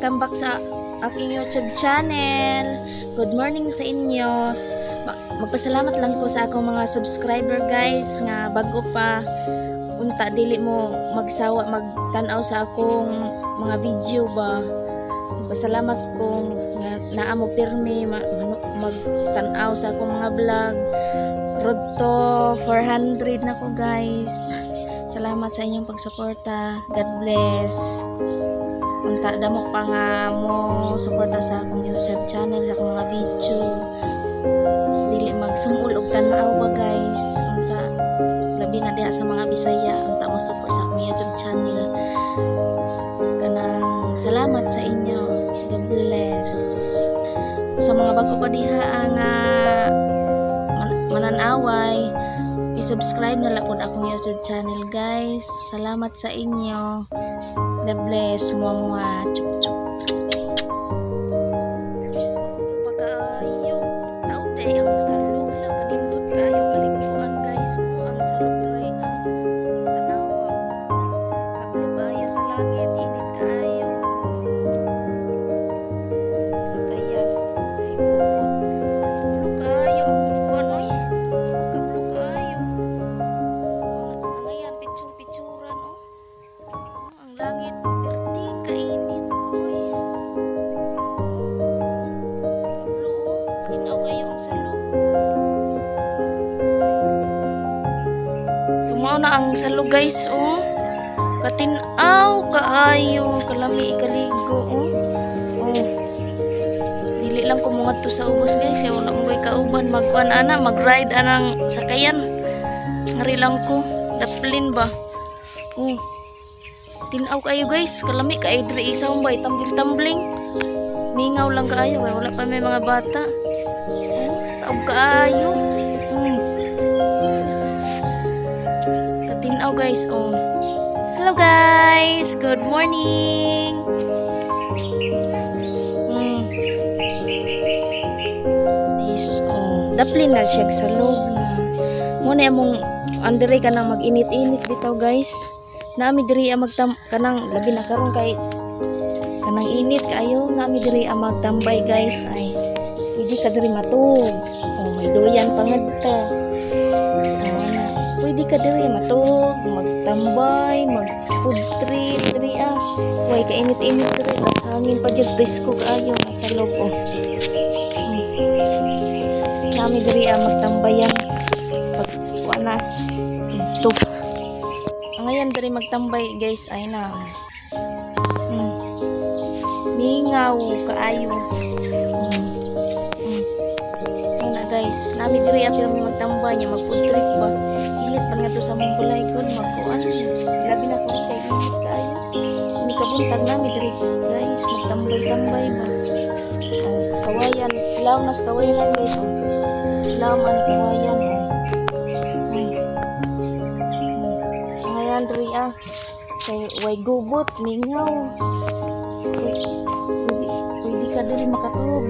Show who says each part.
Speaker 1: welcome back sa aking YouTube channel. Good morning sa inyo. Magpasalamat lang ko sa akong mga subscriber guys nga bago pa unta dili mo magsawa magtanaw sa akong mga video ba. Magpasalamat ko nga naa mo pirmi magtanaw sa akong mga vlog. Road to 400 na ko guys. Salamat sa inyong pagsuporta. God bless. Unta damo pa nga mo suporta sa akong YouTube channel, sa akong mga video. Dili magsumul og tan-aw ba guys. Unta labi na diha sa mga Bisaya, unta mo support sa akong YouTube channel. Kanang salamat sa inyo. God bless. Sa mga bago pa diha nga mananaway, i-subscribe na lang po akong YouTube channel guys. Salamat sa inyo. God bless. Mwah. Chup chup. Pagkaayo tao tayo ang salog lang kadindot kayo kaliguan guys. Ang salog ray tanawa. Kaplo kayo sa langit, init kayo. Sa kayan ay kaplo kayo. Kuanoy? Kaplo kayo. Ngayon picture-picturan ang langit perting kainit oy. Kaplo tinaw kayo ang salog. Sumao na ang salog guys katinaw kaayo kalami kaligo dili lang ko mga to sa ubos guys wala mo koy kauban magkuan ana mag-ride anang sakayan ngari lang ko daplin ba tinaw kayo guys kalami kay diri isa umbay tumbling mingaw lang kaayo wala pa may mga bata taog kaayo katinaw guys hello guys, good morning. Daplin na siya sa loob na muna among andere ka nang mag-init-init bitaw guys. Nami diri kanang labi na karon kay kanang init kayo nami diri magtambay guys ay pwede ka diri matug. May doyan pangadto. Pwede ka diri matug, magtambay, mag-food trip diri Way kainit-init diri tas hangin pa jud presko kaayo sa loob Nami diri magtambayan pag wala to. Ngayon diri magtambay guys ay na mingaw kaayo na guys nami diri pero magtambay nya mag-food trip ba init man nga to sa mong bulay kon magkuan labi na ko kay init kaayo ni kabuntag nami diri guys magtambay-tambay ba kawayan law nas kawayan guys law man kawayan ngayon diri kay way gubot mingaw pwede ka diri makatulog